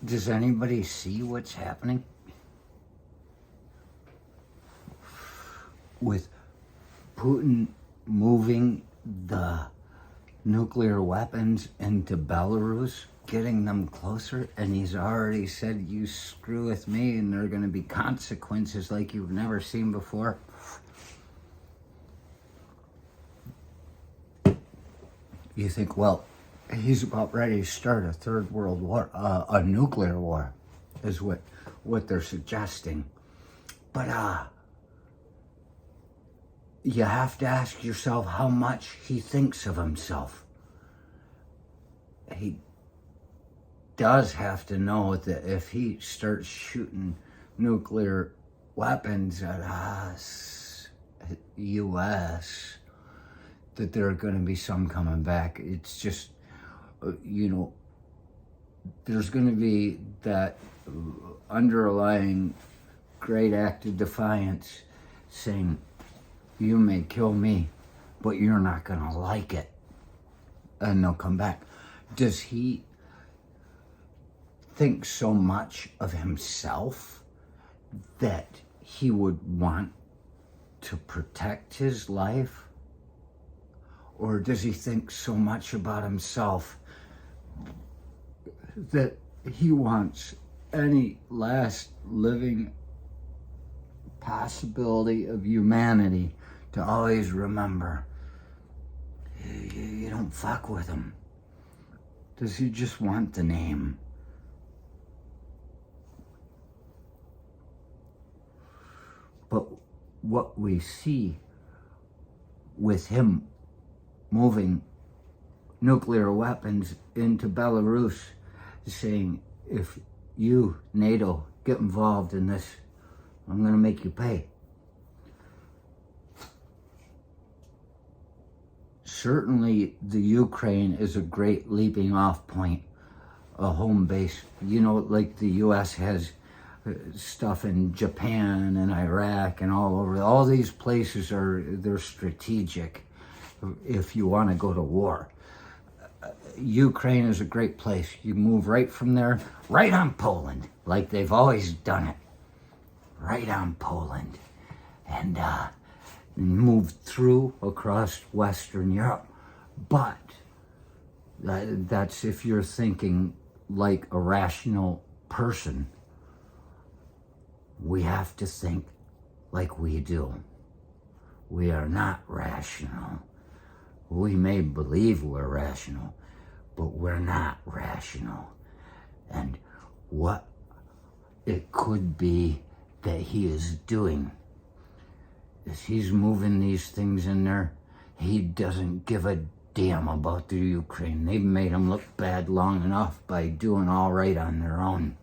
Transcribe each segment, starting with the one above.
Does anybody see what's happening? With Putin moving the nuclear weapons into Belarus, getting them closer, and he's already said, you screw with me and there are going to be consequences like you've never seen before. You think, well, he's about ready to start a third world war, a nuclear war, is what they're suggesting. But you have to ask yourself how much he thinks of himself. He does have to know that if he starts shooting nuclear weapons at us, U.S., that there are going to be some coming back. It's just, there's going to be that underlying great act of defiance saying, you may kill me, but you're not going to like it. And they'll come back. Does he think so much of himself that he would want to protect his life? Or does he think so much about himself that he wants any last living possibility of humanity to always remember, you don't fuck with him? Does he just want the name? But what we see with him moving nuclear weapons into Belarus, saying, if you, NATO, get involved in this, I'm going to make you pay. Certainly, the Ukraine is a great leaping off point, a home base. Like the U.S. has stuff in Japan and Iraq and all over. All these places they're strategic if you want to go to war. Ukraine is a great place. You move right from there, right on Poland, like they've always done it. Right on Poland. And move through across Western Europe. But that's if you're thinking like a rational person. We have to think like we do. We are not rational. We may believe we're rational, but we're not rational. And what it could be that he is doing is he's moving these things in there. He doesn't give a damn about the Ukraine. They've made him look bad long enough by doing all right on their own.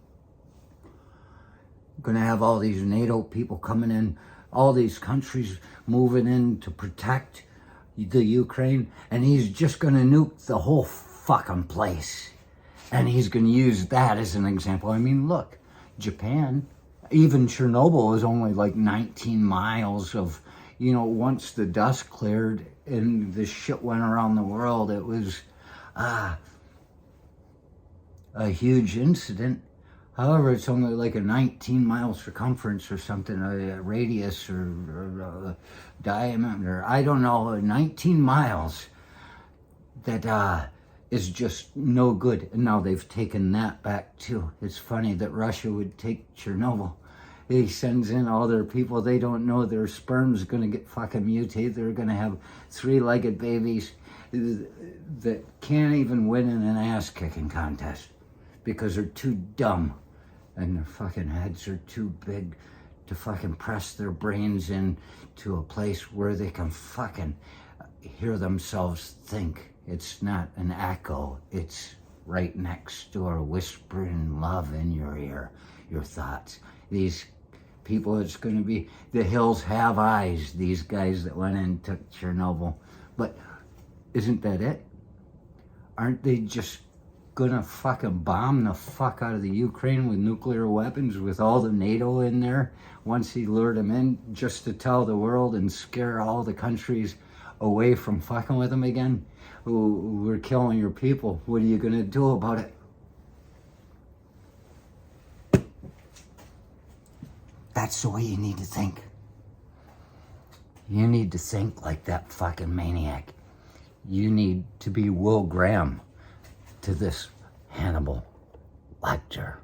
Gonna have all these NATO people coming in, all these countries moving in to protect the Ukraine, and he's just gonna nuke the whole fucking place. And he's gonna use that as an example. I mean, look, Japan, even Chernobyl is only like 19 miles of, once the dust cleared and the shit went around the world, it was a huge incident. However, it's only like a 19-mile circumference or something, a radius or a diameter, I don't know, 19 miles that is just no good. And now they've taken that back too. It's funny that Russia would take Chernobyl. He sends in all their people. They don't know their sperm's going to get fucking mutated. They're going to have three-legged babies that can't even win in an ass-kicking contest because they're too dumb. And their fucking heads are too big to fucking press their brains into a place where they can fucking hear themselves think. It's not an echo. It's right next door, whispering love in your ear, your thoughts. These people, it's going to be, the hills have eyes, these guys that went and took Chernobyl. But isn't that it? Aren't they just gonna fucking bomb the fuck out of the Ukraine with nuclear weapons with all the NATO in there once he lured them in, just to tell the world and scare all the countries away from fucking with them again? We're killing your people. What are you gonna do about it? That's the way you need to think. You need to think like that fucking maniac. You need to be Will Graham to this Hannibal Lecter.